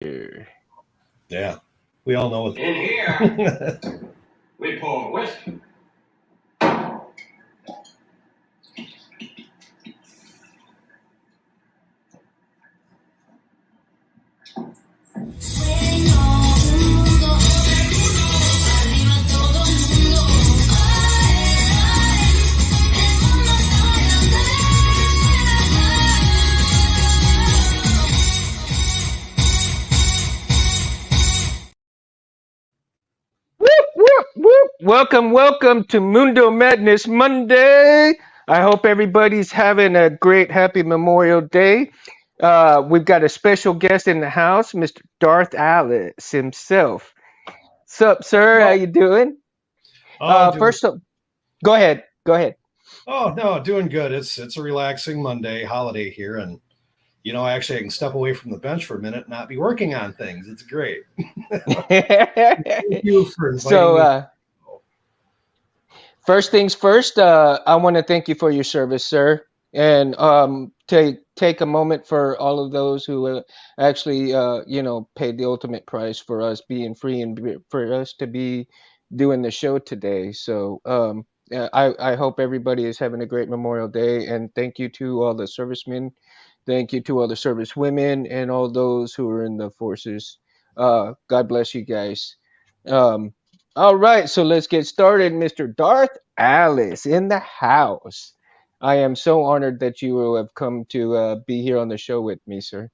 Here. Yeah, we all know it. In here, we pour whiskey. Whoop, whoop, whoop. Welcome to Mundo Madness Monday. I hope everybody's having a great, happy Memorial Day. We've got a special guest in the house, Mr. Darth Alice himself. Sup, sir? How Well, you doing? oh, doing. First up, go ahead. Go ahead. Oh no, doing good. It's a relaxing Monday holiday here, and actually, I can step away from the bench for a minute, and not be working on things. It's great. Thank you for inviting so, me. first things first, I want to thank you for your service, sir, and take a moment for all of those who actually, paid the ultimate price for us being free and for us to be doing the show today. So, yeah, I hope everybody is having a great Memorial Day, and thank you to all the servicemen, thank you to all the service women, and all those who are in the forces. God bless you guys. Um, all right, so let's get started. Mr. Darth Alice in the house. I am so honored that you will have come to be here on the show with me, sir.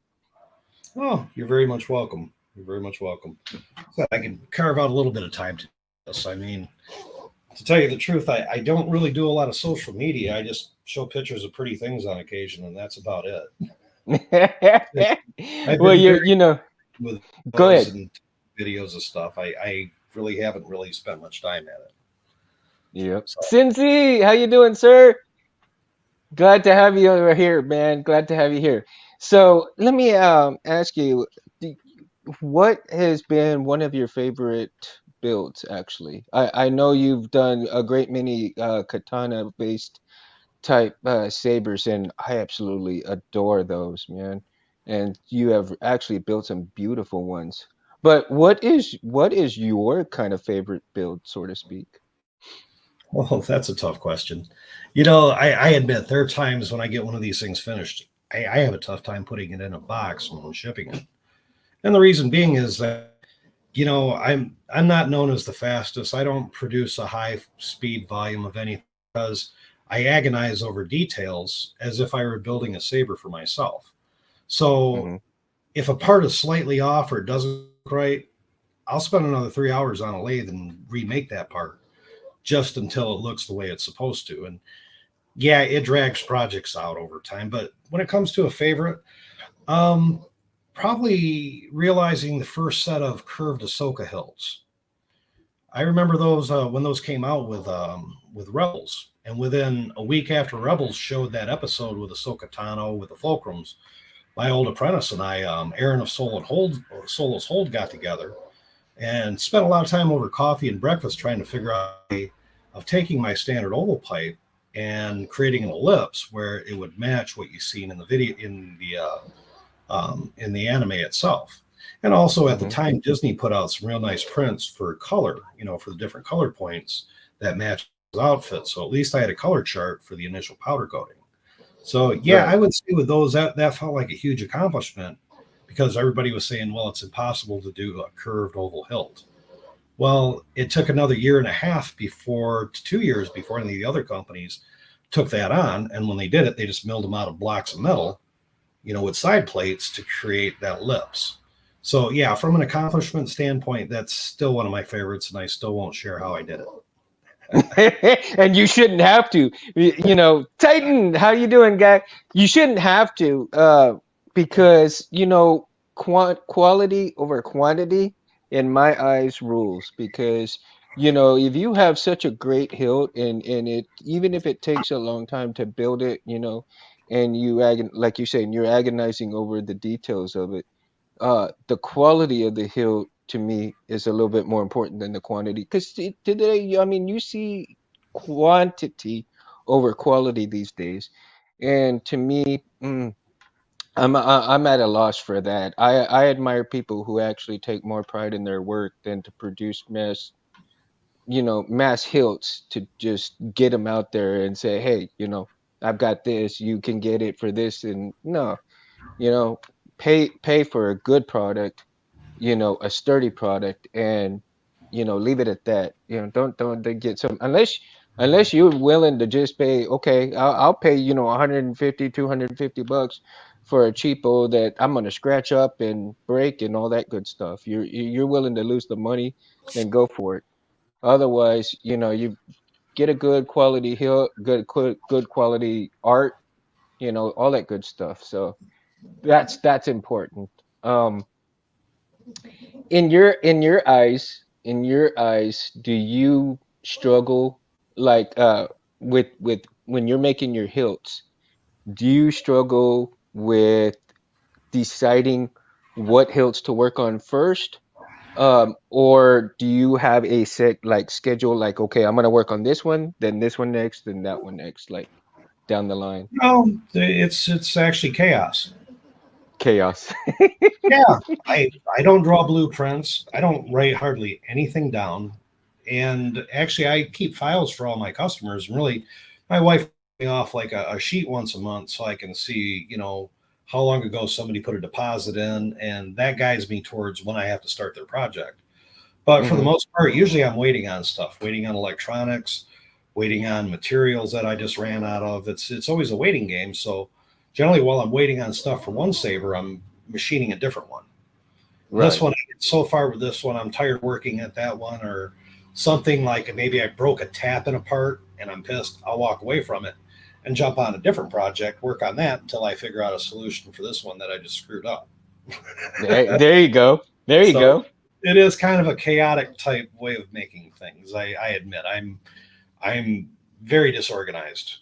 Oh, you're very much welcome. You're very much welcome. So I can carve out a little bit of time to this. I mean, to tell you the truth, I don't really do a lot of social media. I just show pictures of pretty things on occasion, and that's about it. I've Well, been you very you know, with go those ahead. and videos of stuff. I really haven't really spent much time at it. Yep. So, Cincy, how you doing, sir? Glad to have you over here, man. Glad to have you here. So let me ask you, d- what has been one of your favorite builds, actually? I know you've done a great many katana-based type sabers, and I absolutely adore those, man. And you have actually built some beautiful ones. But what is your kind of favorite build, so to speak? oh, that's a tough question. I admit there are times when I get one of these things finished, I have a tough time putting it in a box and shipping it. And the reason being is that I'm not known as the fastest. I don't produce a high speed volume of anything because I agonize over details as if I were building a saber for myself. So Hmm. if a part is slightly off or doesn't look right, I'll spend another 3 hours on a lathe and remake that part just until it looks the way it's supposed to. And yeah, it drags projects out over time. But when it comes to a favorite, um, probably realizing the first set of curved Ahsoka hilts. I remember those when those came out with Rebels, and within a week after Rebels showed that episode with Ahsoka Tano with the fulcrums, my old apprentice and I, Aaron of Solos Hold, got together and spent a lot of time over coffee and breakfast trying to figure out a way of taking my standard oval pipe and creating an ellipse where it would match what you seen in the video in the anime itself. And also at the Hmm. time, Disney put out some real nice prints for color, for the different color points that match outfits. So at least I had a color chart for the initial powder coating. So yeah, I Right. would say with those that felt like a huge accomplishment because everybody was saying, well, it's impossible to do a curved oval hilt. Well, it took another year and a half before 2 years before any of the other companies took that on. And when they did it, they just milled them out of blocks of metal, with side plates to create that ellipse. So yeah, from an accomplishment standpoint, that's still one of my favorites, and I still won't share how I did it. And you shouldn't have to. Titan, how you doing, guy? You shouldn't have to, because quality over quantity in my eyes rules. Because if you have such a great hilt, and it, even if it takes a long time to build it, and like you say, and you're agonizing over the details of it, the quality of the hill to me is a little bit more important than the quantity. Because today, I mean, you see quantity over quality these days, and to me, I'm at a loss for that. I admire people who actually take more pride in their work than to produce mass hilts to just get them out there and say, hey, I've got this, you can get it for this. And no, you know, pay for a good product, a sturdy product, and leave it at that. Don't get some, unless you're willing to just pay. Okay, I'll pay 150, $250 for a cheapo that I'm gonna scratch up and break and all that good stuff. You're willing to lose the money, then go for it. Otherwise, you get a good quality hill, good quality art, all that good stuff. So that's important. Um, in your eyes, do you struggle like with when you're making your hilts? Do you struggle with deciding what hilts to work on first? Or do you have a set like schedule, like, okay, I'm gonna work on this one, then this one next, then that one next, like down the line? No, it's actually chaos. Chaos. Yeah, I don't draw blueprints. I don't write hardly anything down. And actually, I keep files for all my customers. And really, my wife gives me off like a sheet once a month so I can see, how long ago somebody put a deposit in, and that guides me towards when I have to start their project. But for the Hmm. most part, usually I'm waiting on stuff, waiting on electronics, waiting on materials that I just ran out of. It's always a waiting game. So generally, while I'm waiting on stuff for one saber, I'm machining a different one. This Right. one, I get so far with this one, I'm tired working at that one, or something like maybe I broke a tap in a part and I'm pissed. I'll walk away from it and jump on a different project, work on that until I figure out a solution for this one that I just screwed up. There you go. There you So go. it is kind of a chaotic type way of making things. I admit I'm very disorganized.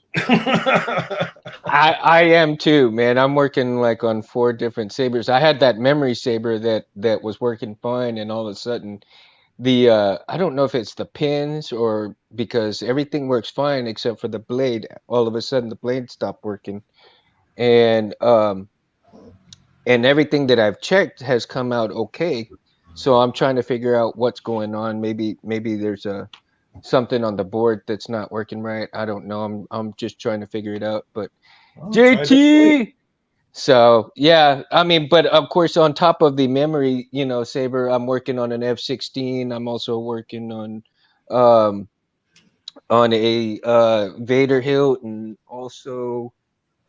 I am too, man. I'm working like on four different sabers. I had that memory saber that was working fine, and all of a sudden I don't know if it's the pins or because everything works fine except for the blade. All of a sudden the blade stopped working, and everything that I've checked has come out okay. So I'm trying to figure out what's going on. Maybe there's a something on the board that's not working right. I don't know. I'm just trying to figure it out. But Well, try this blade. JT. So yeah, I mean, but of course, on top of the memory, saber, I'm working on an F-16. I'm also working um a Vader hilt, and also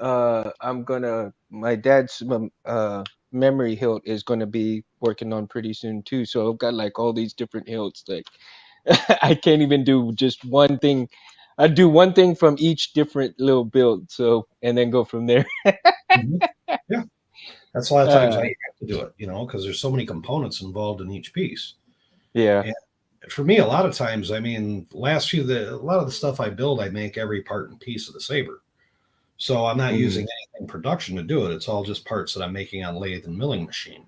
I'm gonna my dad's memory hilt is gonna be working on pretty soon too. So I've got like all these different hilts. Like I can't even do just one thing. I do one thing from each different little build. So and then go from there. Mhm. Yeah, that's a lot of times how Uh, you have to do it, because there's so many components involved in each piece. yeah. And for me, a lot of times, I mean, a lot of the stuff I build, I make every part and piece of the saber. So I'm not Hmm. using anything production to do it. It's all just parts that I'm making on lathe and milling machine.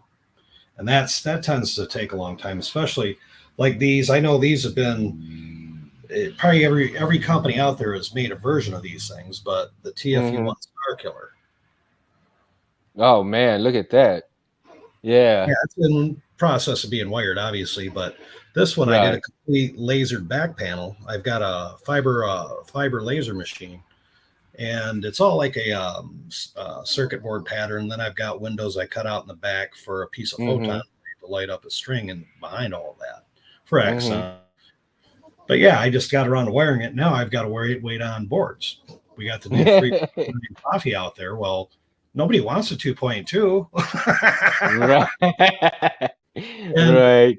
And that tends to take a long time, especially like these. I know these have been probably every company out there has made a version of these things, but the TFU1 Hmm. Star Killer, Oh man, look at that. Yeah. yeah, it's in process of being wired, obviously, but this one I did a Right. complete lasered back panel. I've got a fiber laser machine, and it's all like a circuit board pattern. Then I've got windows I cut out in the back for a piece of photon Hmm. to light up a string and behind all of that for Hmm. accent. But yeah, I just got around to wiring it. Now I've got to wait on boards. We got the new three coffee out there. Well, nobody wants a 2.2. Right. And Right.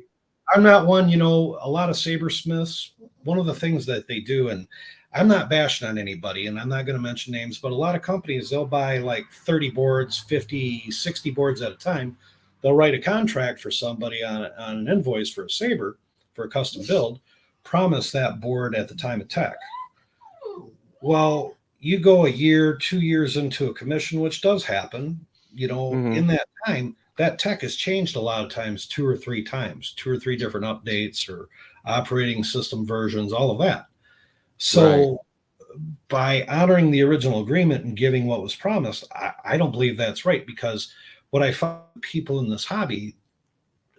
I'm not one, a lot of sabersmiths, one of the things that they do, and I'm not bashing on anybody, and I'm not going to mention names, but a lot of companies, they'll buy like 30 boards, 50, 60 boards at a time. They'll write a contract for somebody on an invoice for a saber, for a custom build, promise that board at the time of tech. Well, you go a year, 2 years into a commission, which does happen, Hmm. in that time, that tech has changed a lot of times, two or three different updates or operating system versions, all of that. Right. So by honoring the original agreement and giving what was promised, I don't believe that's right, because what I find people in this hobby,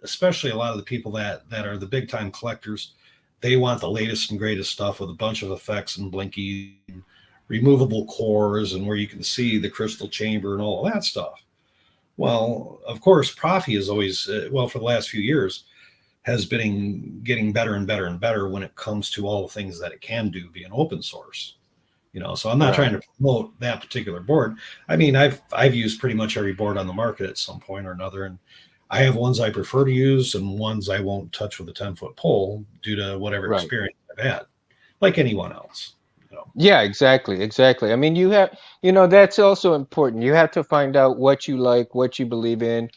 especially a lot of the people that are the big time collectors, they want the latest and greatest stuff with a bunch of effects and blinky, removable cores, and where you can see the crystal chamber and all of that stuff. Well, of course, Profi is always, well, for the last few years, has been getting better and better and better when it comes to all the things that it can do being open source. So I'm not trying Right. to promote that particular board. I mean, I've used pretty much every board on the market at some point or another, and I have ones I prefer to use and ones I won't touch with a 10-foot pole due to whatever Right. experience I've had, like anyone else. Yeah, exactly, exactly. I mean, that's also important. You have to find out what you like, what you believe in,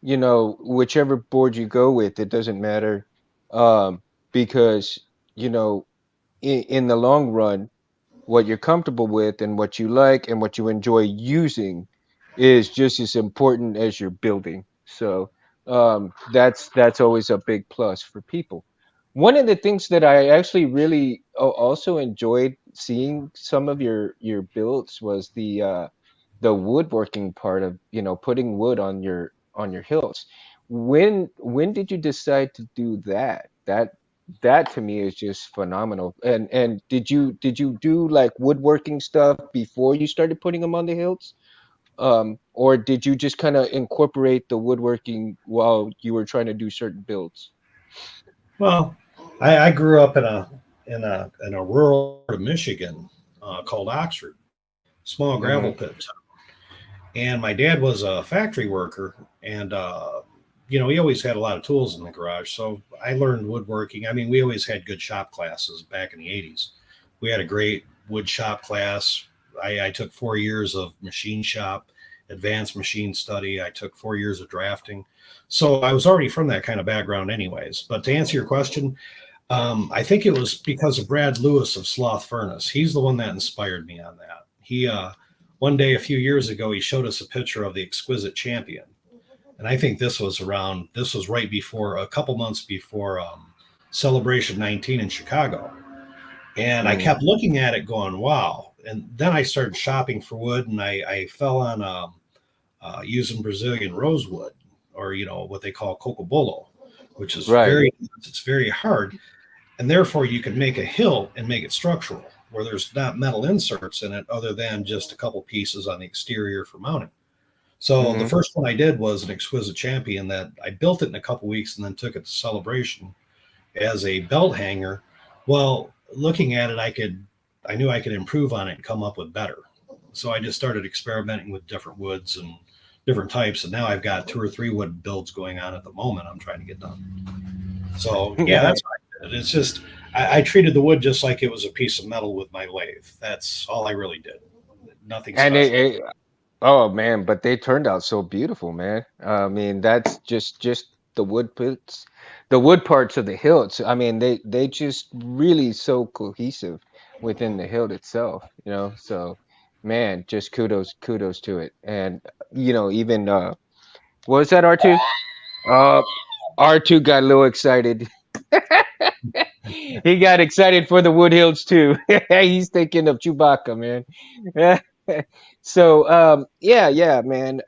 whichever board you go with, it doesn't matter. Because, you know, in the long run, what you're comfortable with and what you like and what you enjoy using is just as important as your building. So that's always a big plus for people. One of the things that I actually really also enjoyed seeing some of your builds was the woodworking part of, putting wood on your hills. When did you decide to do that? That to me is just phenomenal. And did you do like woodworking stuff before you started putting them on the hills? Or did you just kind of incorporate the woodworking while you were trying to do certain builds? Well, I grew up in a rural part of Michigan called Oxford, small gravel Hmm. pit, and my dad was a factory worker, and he always had a lot of tools in the garage. So I learned woodworking. I mean, we always had good shop classes back in the '80s. We had a great wood shop class. I took 4 years of machine shop, advanced machine study. I took 4 years of drafting. So I was already from that kind of background, anyways. But to answer your question, I think it was because of Brad Lewis of Sloth Furnace. He's the one that inspired me on that. He one day a few years ago, he showed us a picture of the Exquisite Champion, and I think this was right before, a couple months before Celebration 19 in Chicago. And I Hmm. kept looking at it, going, "Wow!" And then I started shopping for wood, and I fell on using Brazilian rosewood, or what they call cocobolo, which is Right. it's very hard, and therefore you can make a hill and make it structural, where there's not metal inserts in it other than just a couple pieces on the exterior for mounting. So the Hmm. first one I did was an Exquisite Champion that I built it in a couple weeks and then took it to Celebration as a belt hanger. Well, looking at it, I knew I could improve on it and come up with better. So I just started experimenting with different woods and different types, and now I've got 2 or 3 wood builds going on at the moment. I'm trying to get done. So yeah, that's what I did. It's just I treated the wood just like it was a piece of metal with my lathe. That's all I really did. Nothing And special. oh man, but they turned out so beautiful, man. I mean, that's just the wood parts of the hilts. I mean, they just really so cohesive within the hilt itself, So, man, just kudos to it. And even what was that, R2? R2 got a little excited. He got excited for the wood hills too. He's thinking of Chewbacca, man. So, yeah, man.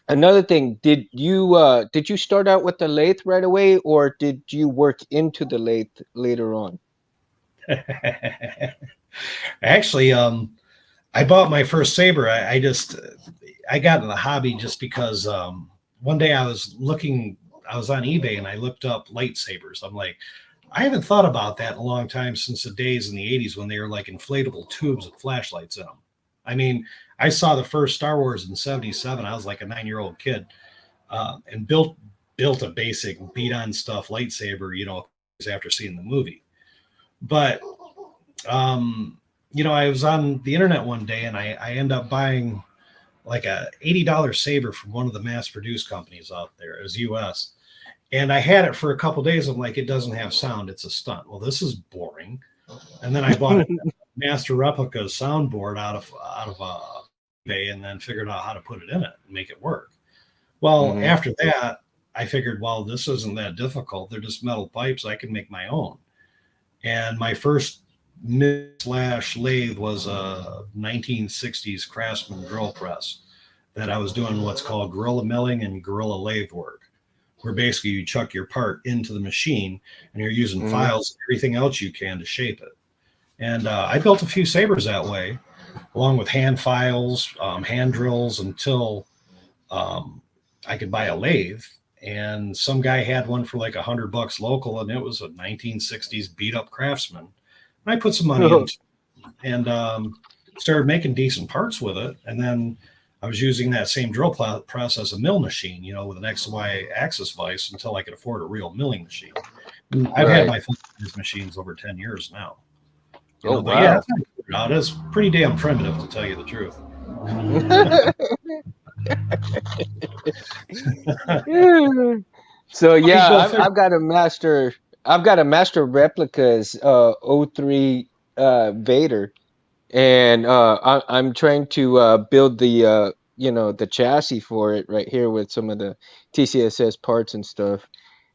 Another thing, did you start out with the lathe right away, or did you work into the lathe later on? Actually, I bought my first saber. I got into the hobby just because one day I was on eBay and I looked up lightsabers. I'm like, I haven't thought about that in a long time, since the days in the '80s when they were like inflatable tubes with flashlights in them. I mean, I saw the first Star Wars in '77. I was like a 9-year-old kid, and built a basic beat on stuff lightsaber, after seeing the movie. But I was on the internet one day and I end up buying like a $80 saber from one of the mass produced companies out there. It was US. And I had it for a couple days. I'm like, it doesn't have sound. It's a stunt. Well, this is boring. And then I bought a master replica soundboard out of eBay, and then figured out how to put it in it and make it work. Well, Hmm. after that, I figured, well, this isn't that difficult. They're just metal pipes. I can make my own. And my first mill slash lathe was a 1960s Craftsman drill press that I was doing what's called guerrilla milling and guerrilla lathe work, where basically you chuck your part into the machine and you're using Hmm. files and everything else you can to shape it. And I built a few sabers that way, along with hand files, hand drills, until um, I could buy a lathe. And some guy had one for like $100 local, and it was a 1960s beat up Craftsman. And I put some money into it and started making decent parts with it. And then I was using that same drill press as a mill machine, with an XY axis vise until I could afford a real milling machine. And I've had Right. my these machines over 10 years now. Oh But yeah, wow. it's pretty damn primitive to tell you the truth. So Hey, yeah, go I've figure. I've got a master. I've got a master replicas '03 Vader, and I'm trying to build the the chassis for it right here with some of the TCSS parts and stuff.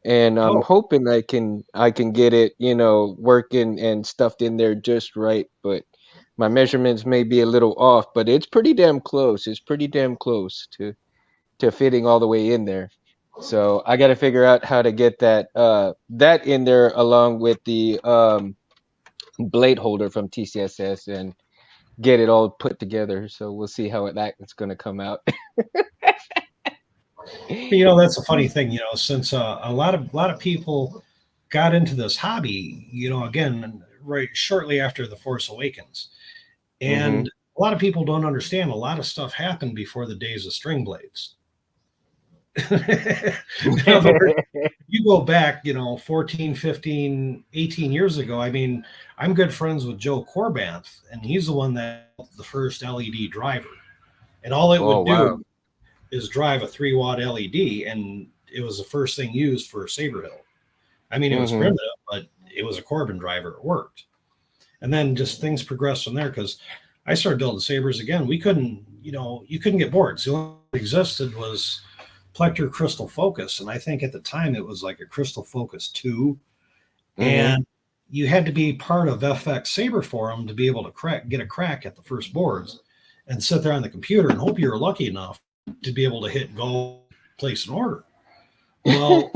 And I'm Oh, hoping I can get it working and stuffed in there just right. But my measurements may be a little off, but it's pretty damn close. It's pretty damn close to fitting all the way in there. So I got to figure out how to get that in there along with the blade holder from TCSS and get it all put together. So we'll see how that's going to come out. that's a funny thing. Since a lot of people got into this hobby, again, right shortly after the Force Awakens, Hmm. and a lot of people don't understand. A lot of stuff happened before the days of string blades. In other words, you go back, 14, 15, 18 years ago. I mean, I'm good friends with Joe Corbanth, and he's the one that built the first LED driver. And all it Oh would wow. do is drive a 3-watt LED, and it was the first thing used for Saber Hill. I mean, it was Hmm. primitive, but it was a Corbin driver. It worked. And then just things progressed from there because I started building Sabers again. We couldn't, you couldn't get boards. The only thing that existed was Plector Crystal Focus. And I think at the time it was like a Crystal Focus 2. Hmm. And you had to be part of FX Saber Forum to be able to get a crack at the first boards and sit there on the computer and hope you were lucky enough to be able to hit go, place an order. Well,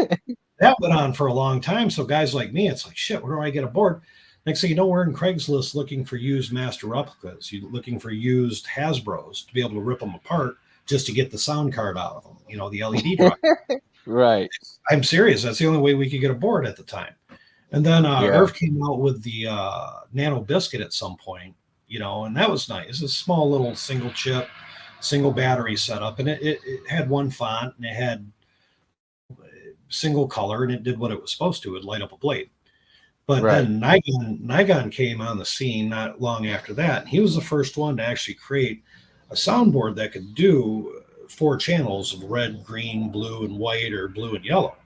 that went on for a long time. So guys like me, it's like, shit, where do I get a board? Next thing you know, we're in Craigslist looking for used master replicas. You're looking for used Hasbros to be able to rip them apart just to get the sound card out of them, the LED drive. Right. I'm serious. That's the only way we could get a board at the time. And then Yeah. Irv came out with the Nano Biscuit at some point, and that was nice. It's a small little single chip, single battery setup, and it had one font and it had single color and it did what it was supposed to. It would light up a blade. But Right. then Nigon came on the scene not long after that. He was the first one to actually create a soundboard that could do 4 channels of red, green, blue, and white, or blue and yellow.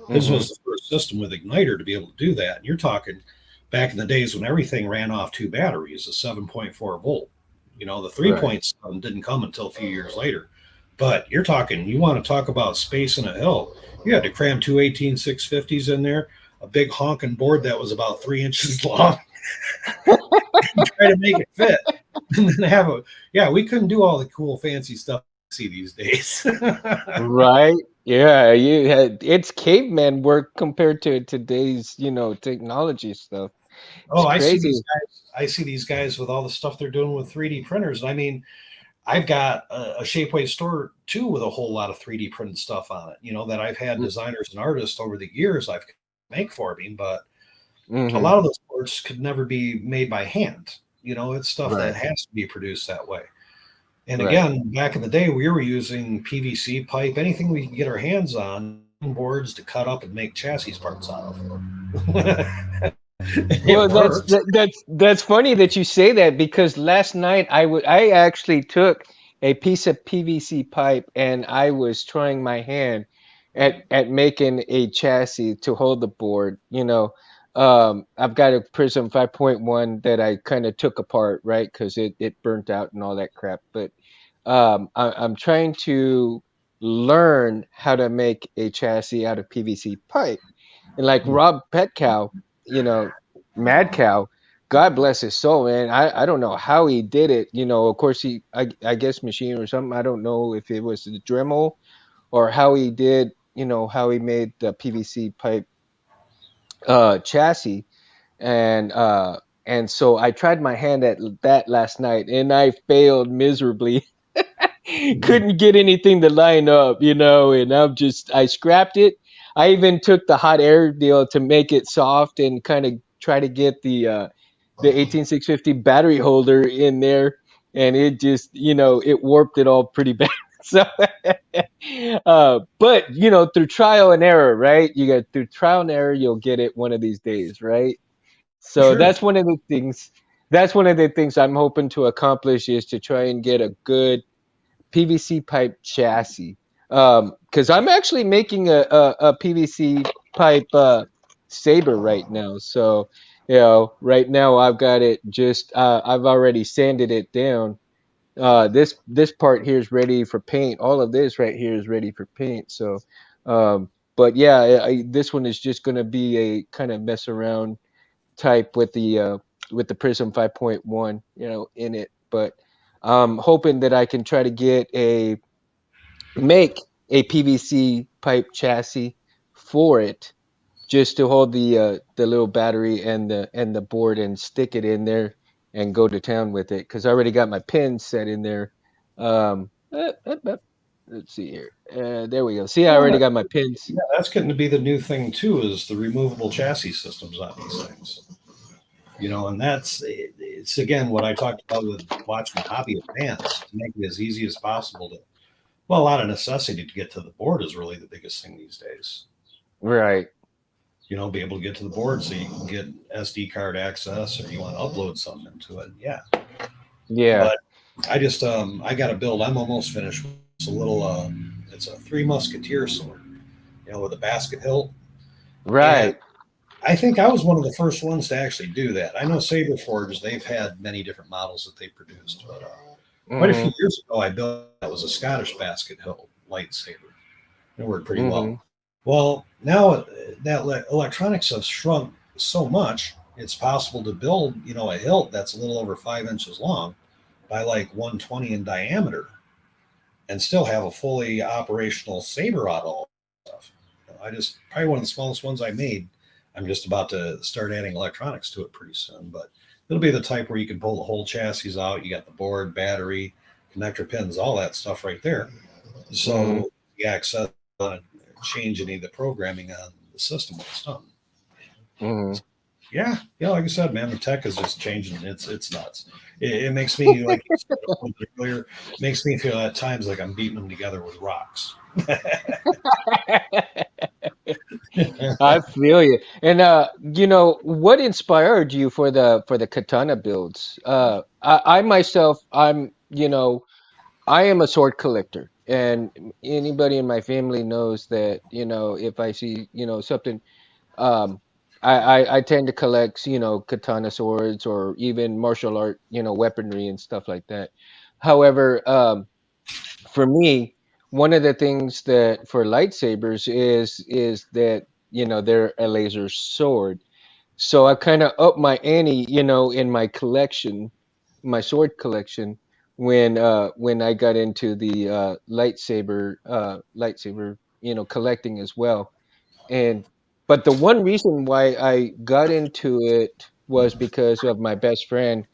His Hmm. was the first system with igniter to be able to do that. And you're talking back in the days when everything ran off 2 batteries, a 7.4 volt. The Right. 3.7 didn't come until a few years later. But you're talking, you want to talk about space in a hill. You had to cram two 18650s in there, a big honking board that was about 3 inches long, and try to make it fit. And then have yeah, we couldn't do all the cool, fancy stuff you see these days. Right. Yeah, you had it's caveman work compared to today's, technology stuff. It's Oh, crazy. I see these guys with all the stuff they're doing with 3D printers. I mean, I've got a Shapeways store too with a whole lot of 3D printed stuff on it. That I've had designers and artists over the years I've make for me, but a Mm-hmm. lot of those boards could never be made by hand. It's stuff that Right. has to be produced that way. And Right. again, back in the day, we were using PVC pipe, anything we could get our hands on, boards to cut up and make chassis parts out of. It Well, works. that's funny that you say that because last night I actually took a piece of PVC pipe and I was trying my hand at making a chassis to hold the board. I've got a Prism 5.1 that I kind of took apart, right? Because it burnt out and all that crap. But I'm trying to learn how to make a chassis out of PVC pipe. And like Rob Petcow, you know, Mad Cow. God bless his soul, man. I don't know how he did it. Of course I guess machine or something. I don't know if it was the Dremel or how he did, how he made the PVC pipe chassis. And so I tried my hand at that last night and I failed miserably. Couldn't get anything to line up, and I scrapped it. I even took the hot air deal to make it soft and kind of try to get the 18650 battery holder in there, and it just, it warped it all pretty bad. So but through trial and error, right? You got through trial and error, you'll get it one of these days, right? So Sure. that's one of the things I'm hoping to accomplish is to try and get a good PVC pipe chassis. Because I'm actually making a PVC pipe saber right now. So, right now I've got it just I've already sanded it down. This part here is ready for paint. All of this right here is ready for paint. So, but yeah, this one is just gonna be a kind of mess around type with the Prism 5.1, in it. But I'm hoping that I can try to make a PVC pipe chassis for it, just to hold the little battery and the board and stick it in there and go to town with it. Because I already got my pins set in there. Let's see here. There we go. See, I already Well, got my pins. yeah, that's getting to be the new thing too, is the removable chassis systems on these things. And it's again what I talked about with watching hobby advance to make it as easy as possible to. Well, a lot of necessity to get to the board is really the biggest thing these days. Right. Be able to get to the board so you can get SD card access or you want to upload something into it. Yeah. Yeah. But I got a build. I'm almost finished. It's a little, it's a Three Musketeer sword, with a basket hilt. And Right. I think I was one of the first ones to actually do that. I know Saber Forge, they've had many different models that they produced, but quite a few Mhm. years ago, I built that was a Scottish basket hilt lightsaber. It worked pretty well. Mhm. Well, now that electronics have shrunk so much, it's possible to build, a hilt that's a little over 5 inches long by like 120 in diameter and still have a fully operational saber out of all stuff. I just probably one of the smallest ones I made. I'm just about to start adding electronics to it pretty soon, but it'll be the type where you can pull the whole chassis out. You got the board, battery, connector pins, all that stuff right there. Mhm. So the access change any of the programming on the system when it's done. Mhm. Yeah, yeah. Like I said, man, the tech is just changing. It's nuts. It makes me like you said a little bit earlier. Makes me feel at times like I'm beating them together with rocks. I feel you. And what inspired you for the katana builds? I myself, I am a sword collector, and anybody in my family knows that, if I see, something, um, I tend to collect, katana swords or even martial art, weaponry and stuff like that. However, for me, one of the things that for lightsabers is that, they're a laser sword. So I kind of upped my ante, in my collection, my sword collection, when I got into the lightsaber, collecting as well. And but the one reason why I got into it was because of my best friend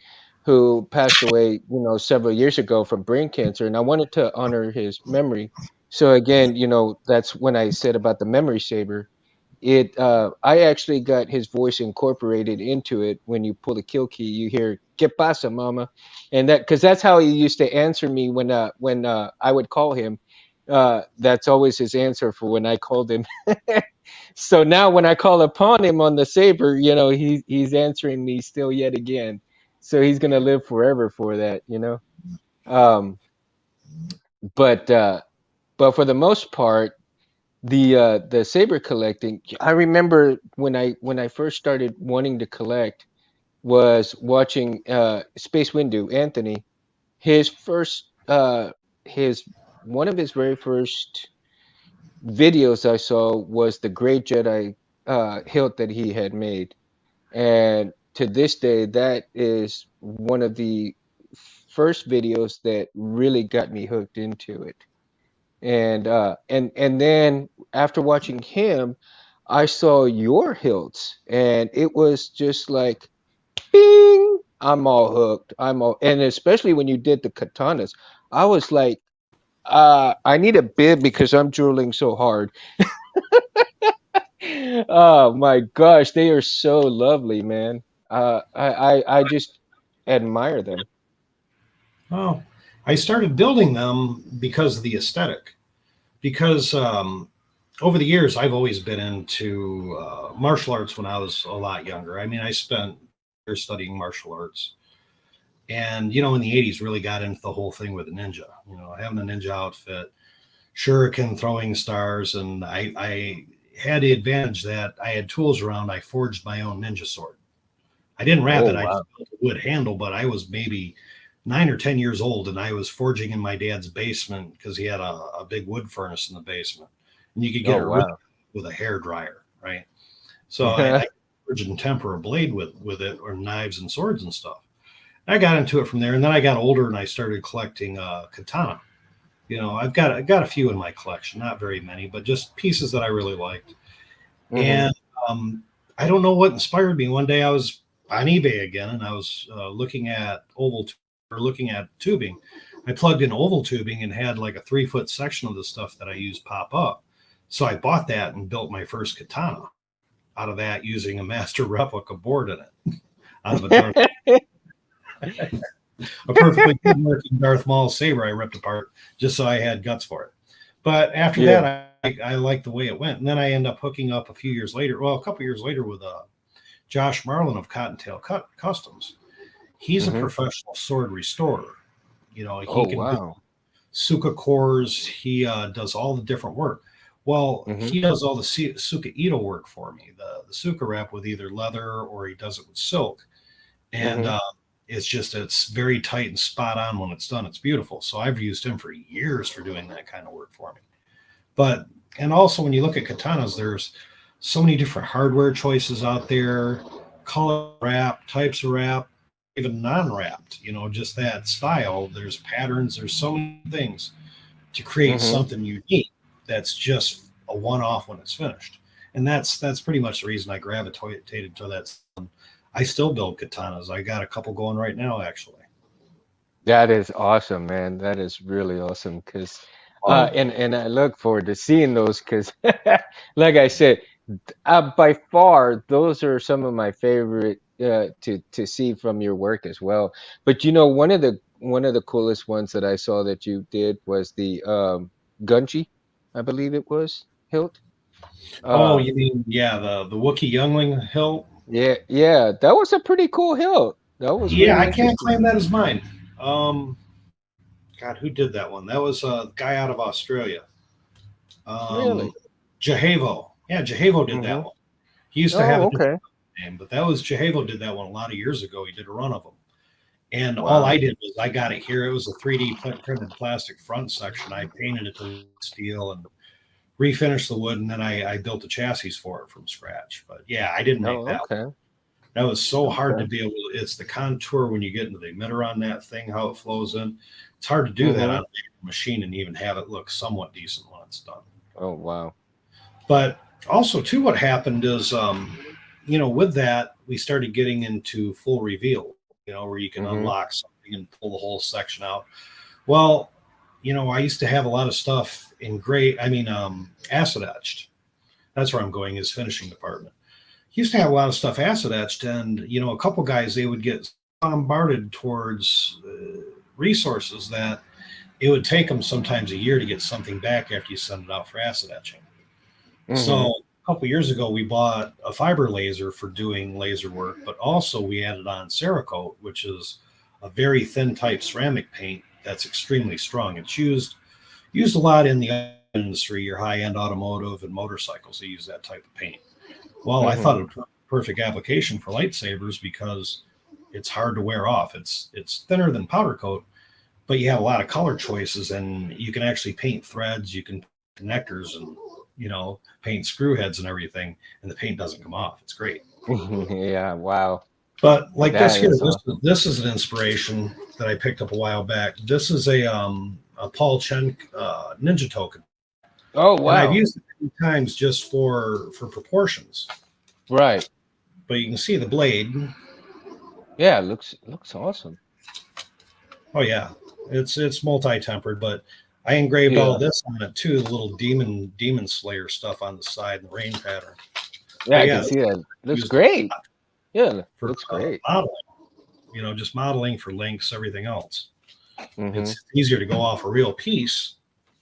who passed away, several years ago from brain cancer, and I wanted to honor his memory. So again, that's when I said about the memory saber. I actually got his voice incorporated into it. When you pull the kill key, you hear "Que pasa, mama," and because that's how he used to answer me when I would call him. That's always his answer for when I called him. So now when I call upon him on the saber, he's answering me still yet again. So he's gonna live forever for that. Um, but for the most part, the saber collecting, I remember when I first started wanting to collect was watching Space Windu Anthony. His first his one of his very first videos I saw was the Great Jedi hilt that he had made. And to this day, that is one of the first videos that really got me hooked into it. And then after watching him, I saw your hilts, and it was just like, bing, I'm all hooked. I'm all, and especially when you did the katanas, I was like, I need a bib because I'm drooling so hard. Oh my gosh, they are so lovely, man. I just admire them. Well, I started building them because of the aesthetic. Because over the years, I've always been into martial arts when I was a lot younger. I mean, I spent years studying martial arts. And, in the 80s, really got into the whole thing with the ninja, having the ninja outfit, shuriken throwing stars. And I had the advantage that I had tools around. I forged my own ninja sword. I didn't wrap Oh it. I just wow. built a wood handle, but I was maybe 9 or 10 years old, and I was forging in my dad's basement because he had a big wood furnace in the basement, and you could get Oh it really wow. with a hair dryer, right? So I forged and temper a blade with it, or knives and swords and stuff. I got into it from there, and then I got older and I started collecting katana. I've got a few in my collection, not very many, but just pieces that I really liked. Hmm. And I don't know what inspired me. One day I was on eBay again, and I was looking at looking at tubing. I plugged in oval tubing and had like a 3 foot section of the stuff that I used pop up. So I bought that and built my first katana out of that using a master replica board in it out of a perfectly good working Darth Maul saber I ripped apart just so I had guts for it. But after Yeah. that, I liked the way it went. And then I ended up hooking up a few years later, well, a couple years later with Josh Marlin of Cottontail Customs. He's a Hmm. professional sword restorer. Oh He can do wow. Suka cores. He does all the different work. Well, Hmm. he does all the Suka Ito work for me. The Suka wrap with either leather or he does it with silk, and Hmm. it's very tight and spot on when it's done. It's beautiful. So I've used him for years for doing that kind of work for me. But and also when you look at katanas, there's so many different hardware choices out there, color wrap, types of wrap, even non-wrapped. Just that style. There's patterns. There's so many things to create Hmm. something unique that's just a one-off when it's finished. And that's pretty much the reason I gravitated to that. I still build katanas. I got a couple going right now, actually. That is awesome, man. That is really awesome. Cause Oh, and I look forward to seeing those because like I said, by far those are some of my favorite to see from your work as well. But one of the coolest ones that I saw that you did was the Gunchi, I believe it was hilt. oh, Uh you mean yeah, the Wookiee Youngling hilt? yeah, yeah, that was a pretty cool hilt. That was Yeah, really I can't interesting. claim that as mine. Um, God, who did that one? That was a guy out of Australia. Um, Really? Jehavo. Yeah, Jehavo did that Mm-hmm. one. He used to have Oh, a different okay. name, but that was Jehavo did that one a lot of years ago. He did a run of them. And all I Wow. did was I got it here. It was a 3D printed plastic front section. I painted it to steel and refinished the wood, and then I built a chassis for it from scratch. But yeah, I didn't make Oh, that. okay. That was so hard to Okay. be able to. It's the contour when you get into the emitter on that thing, how it flows in. It's hard to do that Mm-hmm. on a machine and even have it look somewhat decent when it's done. Oh, wow. But also, too, what happened is, with that, we started getting into full reveal, where you can Mm-hmm. unlock something and pull the whole section out. Well, I used to have a lot of stuff in acid etched. That's where I'm going is finishing department. Used to have a lot of stuff acid etched, and a couple guys they would get bombarded towards resources that it would take them sometimes a year to get something back after you send it out for acid etching. So Mm-hmm. a couple years ago, we bought a fiber laser for doing laser work, but also we added on Cerakote, which is a very thin type ceramic paint that's extremely strong. It's used a lot in the industry, your high end automotive and motorcycles. They use that type of paint. Well, I thought Mm-hmm. it was a perfect application for lightsabers because it's hard to wear off. It's thinner than powder coat, but you have a lot of color choices, and you can actually paint threads, you can paint connectors, and paint screw heads and everything, and the paint doesn't come off. It's great. Yeah, wow. But like this That here, is awesome. this is an inspiration that I picked up a while back. This is a Paul Chen ninja token, Oh and I've wow. used it many times just for proportions. Right. But you can see the blade. Yeah, looks awesome. Oh yeah, it's multi-tempered, but I engraved all Yeah. this on it too. The little demon slayer stuff on the side, and the rain pattern. Yeah, But I yeah, can this see that. I Looks used a great. lot Yeah, for looks great. modeling. Just modeling for links, everything else. Hmm. It's easier to go off a real piece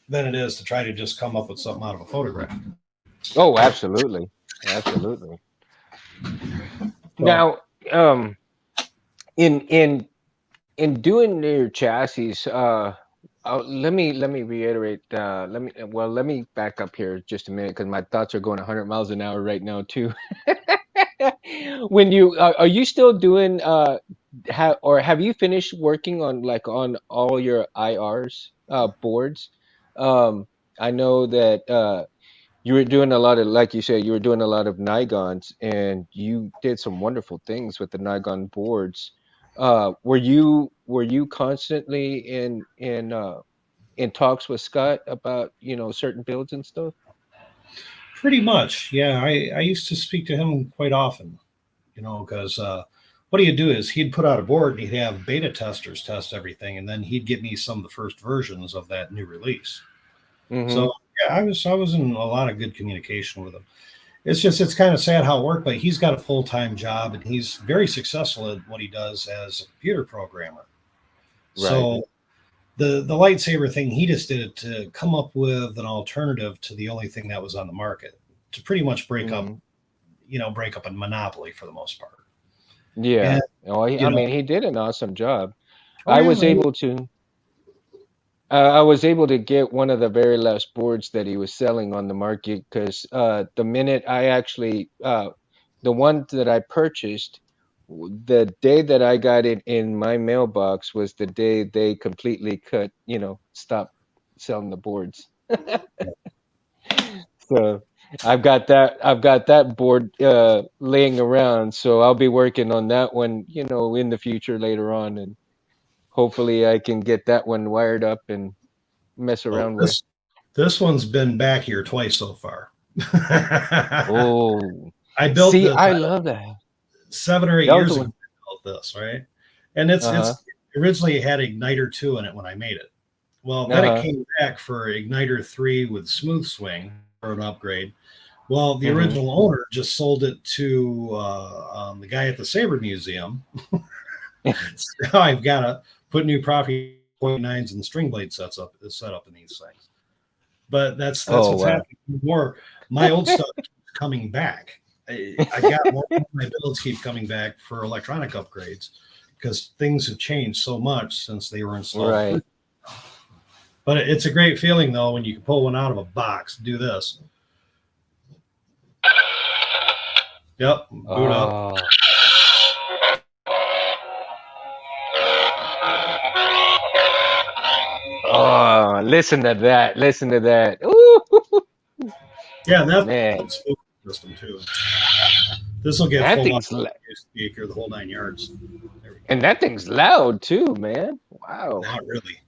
than it is to try to just come up with something out of a photograph. Oh, absolutely. Absolutely. So Now, um, in doing your chassis, let me reiterate. Let me back up here just a minute because my thoughts are going 100 miles an hour right now too. When you are you still doing or have you finished working on like on all your IRs boards? Um, I know that you were doing a lot of, like you said, you were doing a lot of Nigons, and you did some wonderful things with the Nigon boards. Were you constantly in talks with Scott about, certain builds and stuff? pretty much, yeah. I used to speak to him quite often, because what he'd do is he'd put out a board and he'd have beta testers test everything, and then he'd get me some of the first versions of that new release. Mm-hmm. So yeah, I was in a lot of good communication with him. It's kind of sad how it worked, but he's got a full time job and he's very successful at what he does as a computer programmer. Right. So the lightsaber thing, he just did it to come up with an alternative to the only thing that was on the market to pretty much Mm-hmm. break up a monopoly for the most part. And Yeah. Oh, you I know, mean, he did an awesome job. oh I yeah, was able to. I was able to get one of the very last boards that he was selling on the market because the minute I actually, the one that I purchased, the day that I got it in my mailbox was the day they completely stopped selling the boards. So I've got that board laying around, so I'll be working on that one, in the future later on, and hopefully I can get that one wired up and mess well, around with. this one's been back here twice so far. Oh, I built see, this I love that. 7 or 8 years That ago. one. I built this, right? And Uh-huh. it's originally had Igniter 2 in it when I made it. Well, then it Uh-huh. came back for Igniter 3 with Smooth Swing for an upgrade. Well, the Mm-hmm. original owner just sold it to the guy at the Saber Museum. So now I've got to put new property point nines and string blade set up in these things. But that's Oh what's wow. happening more. My old stuff keeps coming back. I've got more of my builds keep coming back for electronic upgrades because things have changed so much since they were installed. Right. But it's a great feeling though when you can pull one out of a box. Do this. Yep, boot up. Oh. Oh, listen to that. Listen to that. Ooh, Yeah, and that's man. the speaker system too. This will get That full on thing's l- speaker, the whole 9 yards. There we go. and that thing's loud too, man. Wow. Not really.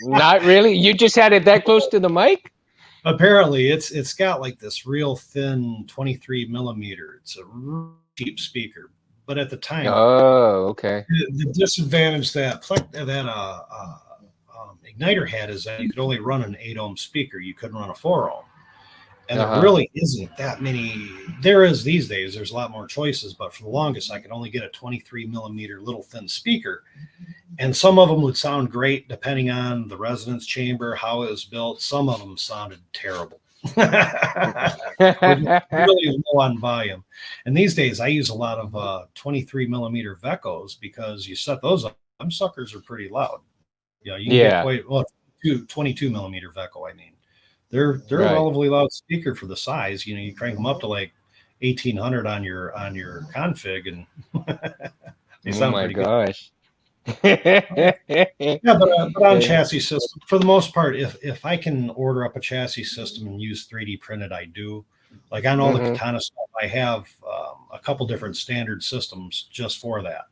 Not really. You just had it that close to the mic? Apparently, it's got like this real thin 23 millimeter. It's a cheap speaker, but at the time, Oh, okay. the disadvantage that igniter had is that you could only run an 8 ohm speaker. You couldn't run a 4 ohm, and there Uh-huh. really isn't that many. There is these days. There's a lot more choices, but for the longest, I could only get a 23 millimeter little thin speaker, and some of them would sound great depending on the resonance chamber, how it was built. Some of them sounded terrible. Really low on volume. And these days I use a lot of 23 millimeter Vecos because you set those up. Them suckers are pretty loud. You can get Yeah, quite 22 millimeter Veco. I mean, they're a right. relatively loud speaker for the size. You crank them up to like 1800 on your config, and they Oh sound my pretty good. gosh. Yeah, but on Eh, chassis system, for the most part, if I can order up a chassis system and use 3D printed, I do. Like on all the mhm. Katana stuff, I have a couple different standard systems just for that.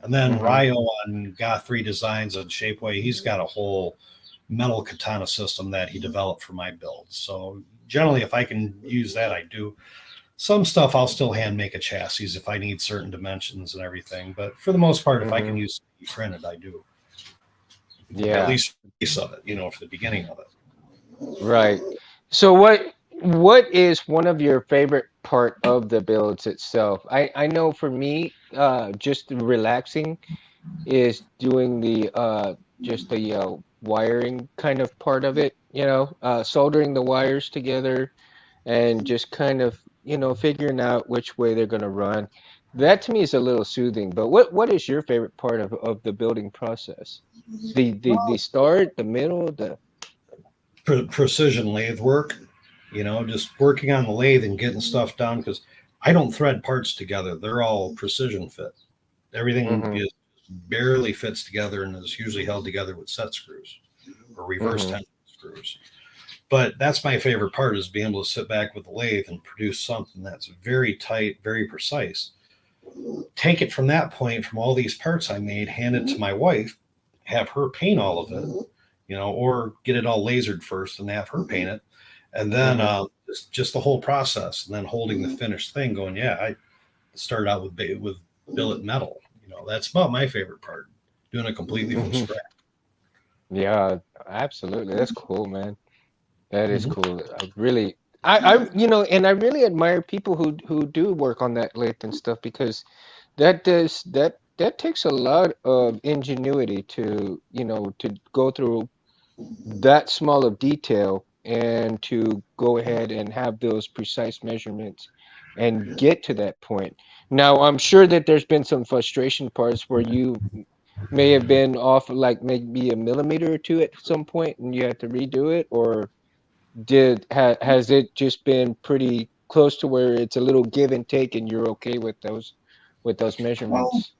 And then Mm-hmm. Ryo on Guthrie Designs and Shapeway, he's got a whole metal katana system that he developed for my builds. So generally, if I can use that, I do. Some stuff I'll still hand make a chassis if I need certain dimensions and everything. But for the most part, if I Mm-hmm. can use printed, I do. At Yeah. least for the base of it, for the beginning of it. Right. So what is one of your favorite part of the builds itself? I know for me, just relaxing is doing the just the wiring kind of part of it, soldering the wires together and just kind of, figuring out which way they're going to run. That to me is a little soothing. But what is your favorite part of the building process? The Well, start, the middle, the precision lathe work, just working on the lathe and getting stuff done because I don't thread parts together. They're all precision fit. Everything hmm is barely fits together and is usually held together with set screws or reverse hmm tension screws. But that's my favorite part is being able to sit back with the lathe and produce something that's very tight, very precise. Take it from that point, from all these parts I made, hand it to my wife, have her paint all of it, or get it all lasered first and have her paint it, and then hmm just the whole process, and then holding the finished thing, going, yeah, I started out with billet metal. That's about my favorite part, doing it completely from hmm scratch. Yeah, absolutely. That's cool, man. That is Mhm. cool. And I really admire people who do work on that lathe and stuff because that takes a lot of ingenuity to, to go through that small of detail and to go ahead and have those precise measurements and get to that point. Now, I'm sure that there's been some frustration parts where you may have been off like maybe a millimeter or two at some point and you had to redo it, or has it just been pretty close to where it's a little give and take and you're okay with those Well, measurements?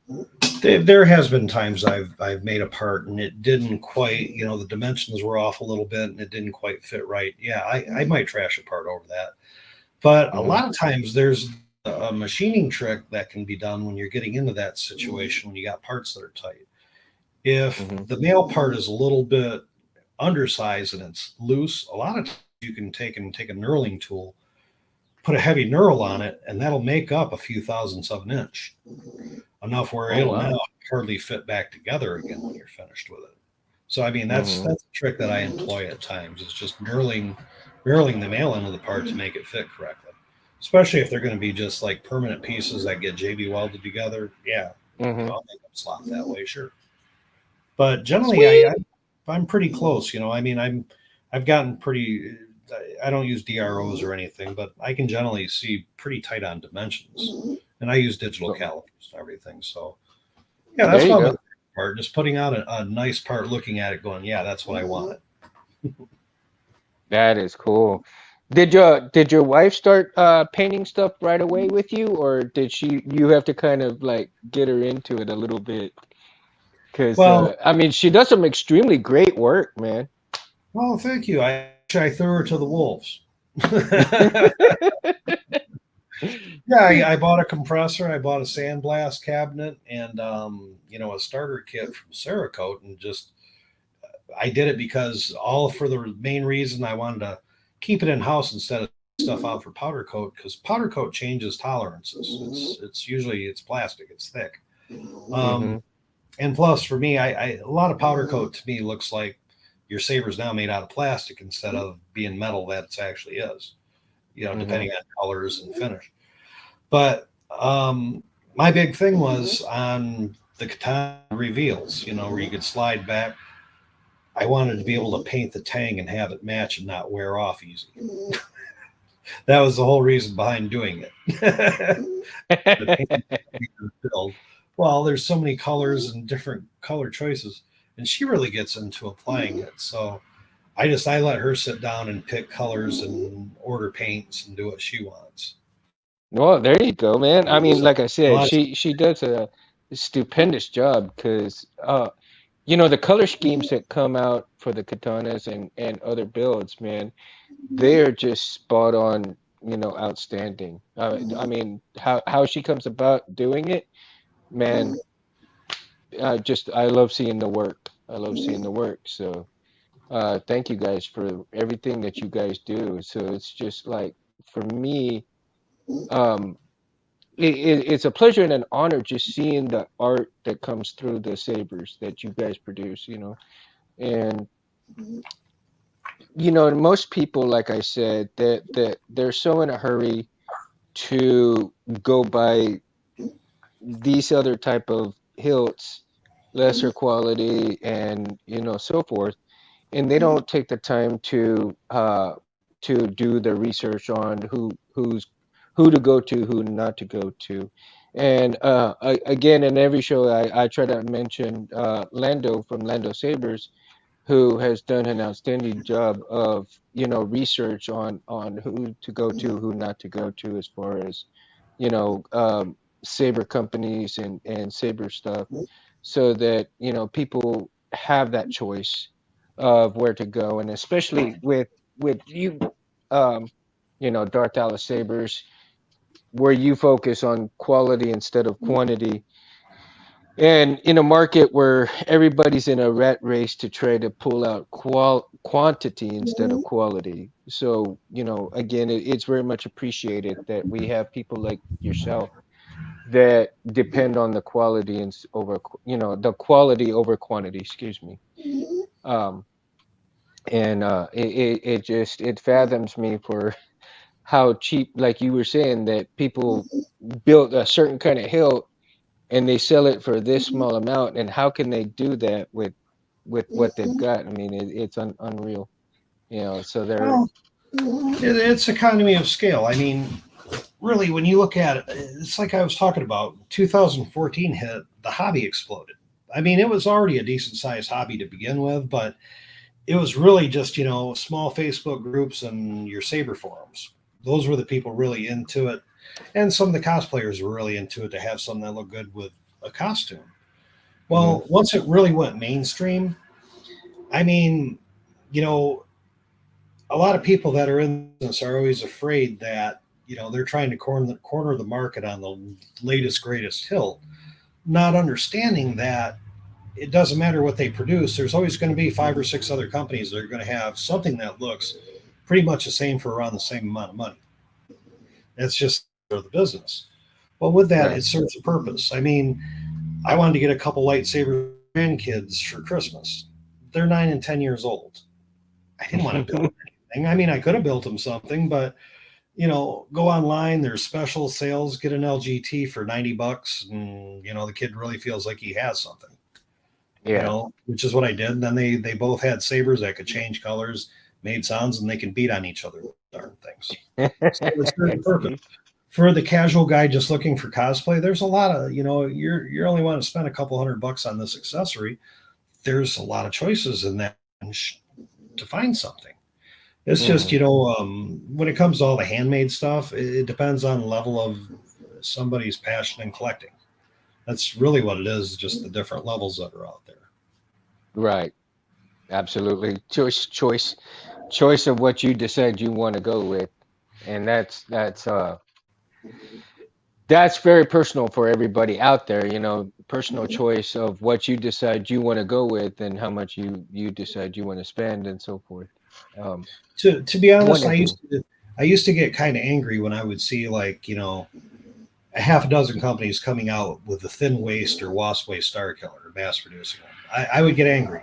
there has been times I've made a part and it didn't quite, the dimensions were off a little bit and it didn't quite fit right. Yeah, I might trash a part over that. But a hmm lot of times there's a machining trick that can be done when you're getting into that situation when you got parts that are tight. If hmm the male part is a little bit undersized and it's loose, a lot of times you can take a knurling tool, put a heavy knurl on it, and that'll make up a few thousandths of an inch, enough where Oh it'll now wow. hardly fit back together again when you're finished with it. So I mean hmm that's a trick that I employ at times. It's just knurling the male end of the part to make it fit correctly. Especially if they're going to be just like permanent pieces that get JB welded together. Yeah, hmm I'll make them slot that way, sure. But generally, Sweet. I'm pretty close. I mean, I've gotten pretty. I don't use DROs or anything, but I can generally see pretty tight on dimensions, and I use digital Well, calipers and everything. So yeah, there that's you about my go. favorite part. Just putting out a nice part, looking at it, going, yeah, that's what I want. That is cool. Did your wife start painting stuff right away with you, or did you have to kind of like get her into it a little bit? Because Well, I mean, she does some extremely great work, man. well, thank you. I threw her to the wolves. Yeah, I bought a compressor, I bought a sandblast cabinet, and a starter kit from Cerakote, and just I did it because all for the main reason I wanted to keep it in house instead of stuff out for powder coat because powder coat changes tolerances. It's usually it's plastic, it's thick, hmm um, and plus for me, a lot of powder coat to me looks like your Sabers now made out of plastic instead of being metal that it actually is. hmm Depending on colors and finish. But my big thing was on the katana reveals, where you could slide back. I wanted to be able to paint the tang and have it match and not wear off easy. That was the whole reason behind doing it. The paint build. Well, there's so many colors and different color choices, and she really gets into applying it. So I let her sit down and pick colors and order paints and do what she wants. Well, there you go, man. I mean, So like I a said, lot of she does a stupendous job because the color schemes that come out for the katanas and other builds, man, they're just spot on outstanding. I mean, how she comes about doing it, man. I love seeing the work. I love seeing the work. So thank you guys for everything that you guys do. So it's just like for me, um, it's a pleasure and an honor just seeing the art that comes through the sabers that you guys produce. And most people, like I said, that they're so in a hurry to go buy these other type of hilts, lesser quality, and so forth, and they don't take the time to do the research on who to go to, who not to go to. And again, in every show, I try to mention Lando from Lando Sabers, who has done an outstanding job of research on who to go to, who not to go to, as far as saber companies and saber stuff, so that people have that choice of where to go. And especially with you, um, Darth Alice sabers, where you focus on quality instead of quantity, and in a market where everybody's in a rat race to try to pull out quantity instead of quality. So, again, it's very much appreciated that we have people like yourself that depend on the quality and over, the quality over quantity, excuse me. Um, and it fathoms me for how cheap, like you were saying, that people build a certain kind of hill and they sell it for this small amount, and how can they do that with what they've got? I mean, it's unreal, so they're Well, it's economy of scale. I mean, really, when you look at it, it's like I was talking about. 2014 hit, the hobby exploded. I mean, it was already a decent sized hobby to begin with, but it was really just small Facebook groups and your saber forums. Those were the people really into it, and some of the cosplayers were really into it to have something that looked good with a costume. mhm, Well, once it really went mainstream, I mean, you know, a lot of people that are in this are always afraid that they're trying to corner the market on the latest greatest hill, not understanding that it doesn't matter what they produce. There's always going to be 5 or 6 other companies that are going to have something that looks pretty much the same for around the same amount of money. It's just for the business. But with that, right. it serves a purpose. I mean, I wanted to get a couple lightsaber grandkids for Christmas. They're 9 and 10 years old. I didn't want to build anything. I mean, I could have built them something, but go online. There's special sales. Get an LGT for $90, and the kid really feels like he has something. Yeah. Which is what I did. And then they both had sabers that could change colors, made sounds, and they can beat on each other. Darn things. So it served a purpose. See? For the casual guy just looking for cosplay, there's a lot of you're only want to spend a couple $100 on this accessory. There's a lot of choices in that to find something. It's just Mhm. when it comes to all the handmade stuff, it depends on the level of somebody's passion in collecting. That's really what it is. Just the different levels that are out there. Right. Absolutely. Choice of what you decide you want to go with. And that's very personal for everybody out there, personal choice of what you decide you want to go with and how much you decide you want to spend and so forth. Um, To be honest, Wonderful. I used to get kind of angry when I would see like a half a dozen companies coming out with the thin waist or wasp waist star killer, mass producing them. I would get angry.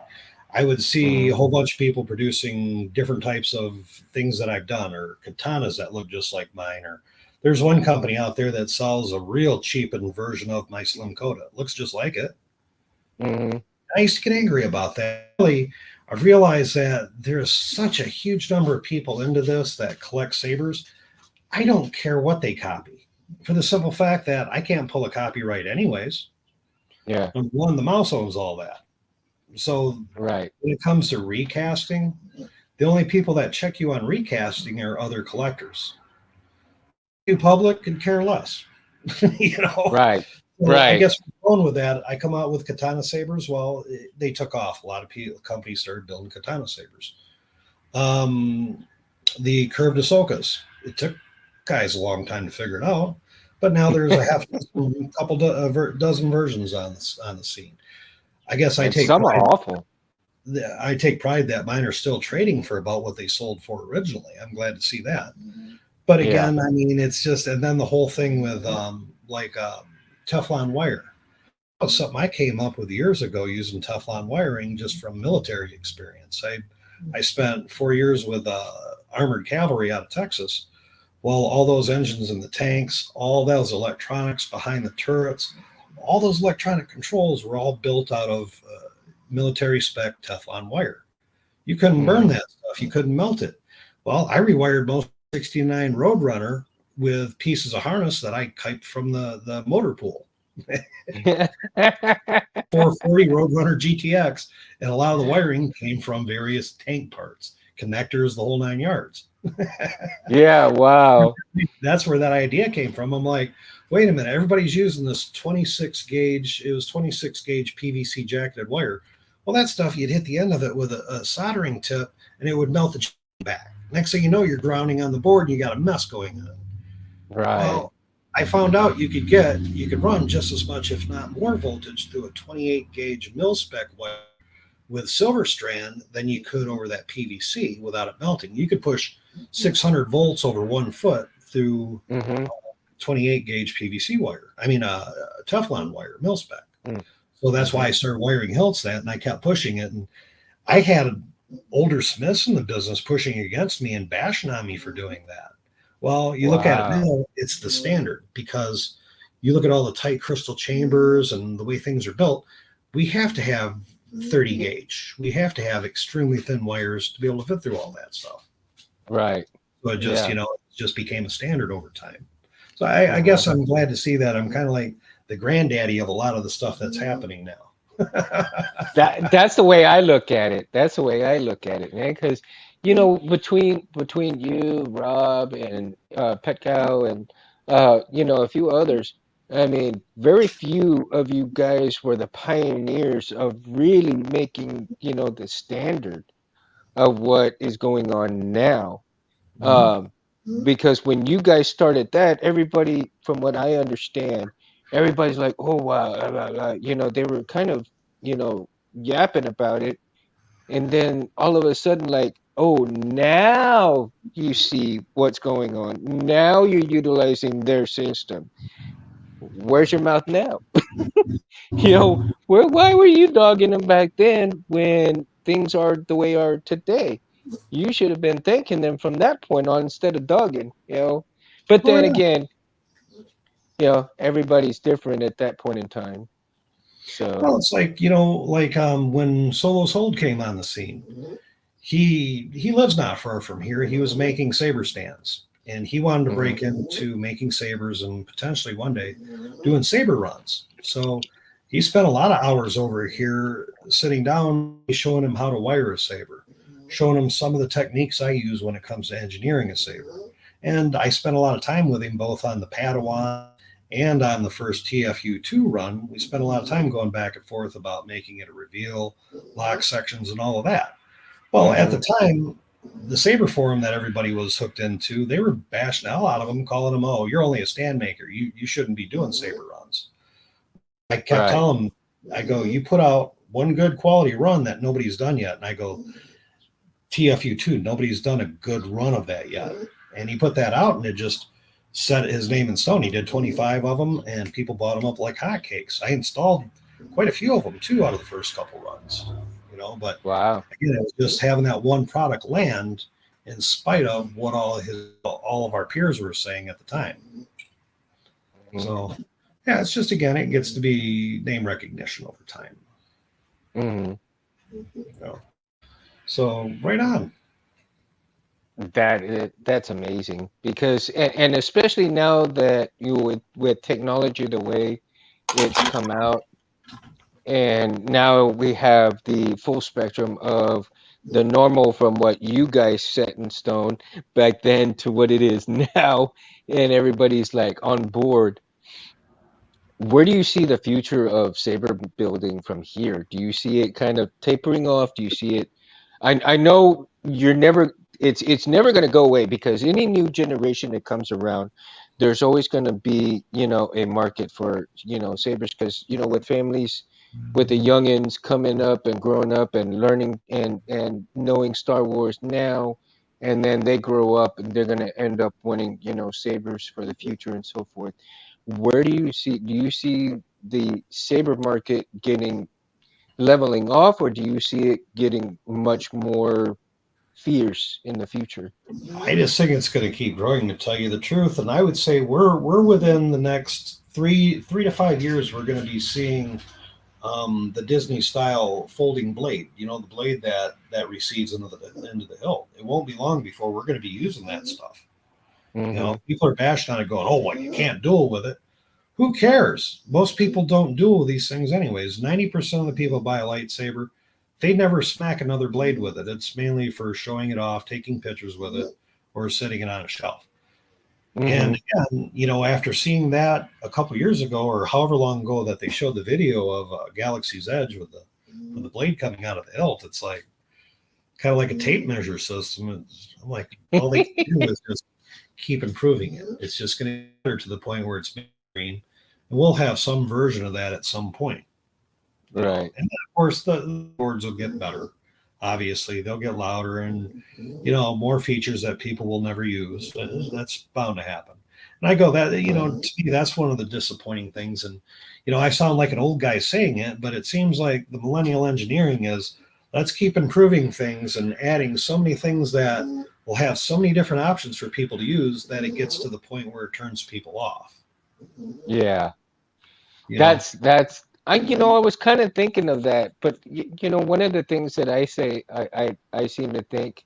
I would see Hmm. a whole bunch of people producing different types of things that I've done, or katanas that look just like mine. Or there's one company out there that sells a real cheapened version of my Slim Coda. It looks just like it. Hmm. I used to get angry about that. Really, I've realized that there's such a huge number of people into this that collect sabers. I don't care what they copy, for the simple fact that I can't pull a copyright anyways. Yeah. Number one, the mouse owns all that. So Right. when it comes to recasting, the only people that check you on recasting are other collectors. You public could care less. you know. Right. So I Right. guess going with that, I come out with katana sabers. Well, they took off. A lot of people, companies started building katana sabers. Um, the curved Ahsokas. It took. Guys, a long time to figure it out. But now there's a half dozen, dozen versions on the scene. I guess And some are awful. I take pride that mine are still trading for about what they sold for originally. I'm glad to see that. But Yeah. again, I mean, it's just, and then the whole thing with Teflon wire. That was something I came up with years ago using Teflon wiring just from military experience. I spent 4 years with armored cavalry out of Texas. Well, all those engines in the tanks, all those electronics behind the turrets, all those electronic controls were all built out of military spec Teflon wire. You couldn't burn Hmm. that stuff. You couldn't melt it. Well, I rewired most 69 Roadrunner with pieces of harness that I kiped from the motor pool. 440 Roadrunner GTX, and a lot of the wiring came from various tank parts, connectors, the whole 9 yards. Yeah, wow. That's where that idea came from. I'm like, wait a minute, everybody's using this 26 gauge, it was 26 gauge PVC jacketed wire. Well, that stuff, you'd hit the end of it with a soldering tip and it would melt the back. Next thing you know, you're grounding on the board and you got a mess going on. Right. Well, I found out you could run just as much, if not more, voltage through a 28 gauge mil spec wire with silver strand than you could over that PVC without it melting. You could push 600 volts over 1 foot through Hmm. 28 gauge PVC wire. I mean, Teflon wire, mil spec. So that's why Hmm. I started wiring hilts that, and I kept pushing it. And I had older Smiths in the business pushing against me and bashing on me for doing that. Well, you look at it Wow. now, it's the standard because you look at all the tight crystal chambers and the way things are built. We have to have 30 gauge. We have to have extremely thin wires to be able to fit through all that stuff. Right. So it just, Yeah. it just became a standard over time. So I Uh-huh. guess I'm glad to see that. I'm kind of like the granddaddy of a lot of the stuff that's happening now. That's the way I look at it. That's the way I look at it, man. Because between you, Rob, and Petcow, and a few others. I mean, very few of you guys were the pioneers of really making the standard of what is going on now. Mhm. Um, because when you guys started that, everybody, from what I understand, everybody's like, "Oh wow," they were kind of, you know, yapping about it, and then all of a sudden, like, "Oh, now you see what's going on. Now you're utilizing their system. Where's your mouth now?" Why were you dogging them back then when things are the way are today? You should have been thanking them from that point on instead of dogging. But Oh then yeah. again, everybody's different at that point in time. So, Well, it's like when Solo's Hold came on the scene. He lives not far from here. He was making saber stands, and he wanted to mhm. break into making sabers and potentially one day doing saber runs. So he spent a lot of hours over here sitting down, showing him how to wire a saber, showing him some of the techniques I use when it comes to engineering a saber. And I spent a lot of time with him both on the Padawan and on the first TFU2 run. We spent a lot of time going back and forth about making it a reveal, lock sections, and all of that. Well, at the Mhm. time, the Saber forum that everybody was hooked into, they were bashing the hell out of them, calling them, "Oh, you're only a stand maker. You shouldn't be doing Saber runs." I kept Right. telling them, I go, "You put out one good quality run that nobody's done yet," and I go, "TFU2, nobody's done a good run of that yet." And he put that out, and it just set his name in stone. He did 25 of them, and people bought them up like hotcakes. I installed quite a few of them too out of the first couple runs, but Wow. again, it was just having that one product land in spite of what all of our peers were saying at the time. Mhm. So yeah, it's just again, it gets to be name recognition over time. Mhm. You know? So right on. That's amazing because and especially now that with technology the way it's come out. And now we have the full spectrum of the normal from what you guys set in stone back then to what it is now, and everybody's like on board. Where do you see the future of saber building from here? Do you see it kind of tapering off? Do you see it? I know you're never. it's never going to go away because any new generation that comes around, there's always going to be, a market for, sabers because, with families, with the youngins coming up and growing up and learning and knowing Star Wars now, and then they grow up and they're going to end up wanting, sabers for the future and so forth. Where do you see the saber market getting leveling off, or do you see it getting much more fierce in the future? I just think it's going to keep growing, to tell you the truth. And I would say we're within the next three to 5 years, we're going to be seeing the Disney style folding blade. You know, the blade that recedes into the hilt. It won't be long before we're going to be using that stuff. You Hmm. know, people are bashing on it, going, "Oh, well, you can't duel with it." Who cares? Most people don't duel these things anyways. 90% of the people buy a lightsaber. They never smack another blade with it. It's mainly for showing it off, taking pictures with it, or sitting it on a shelf. And Hmm. again, you know, after seeing that a couple years ago, or however long ago that they showed the video of Galaxy's Edge with the blade coming out of the hilt, it's like kind of like a tape measure system. I'm like, all they can do is just keep improving it. It's just going to get better to the point where it's green, and we'll have some version of that at some point. You know, Right. and then of course the boards will get better. Obviously, they'll get louder and more features that people will never use. That's bound to happen. And I go that Right. to me that's one of the disappointing things. And I sound like an old guy saying it, but it seems like the millennial engineering is let's keep improving things and adding so many things that will have so many different options for people to use that it gets to the point where it turns people off. Yeah. You know, I was kind of thinking of that, but one of the things that I seem to think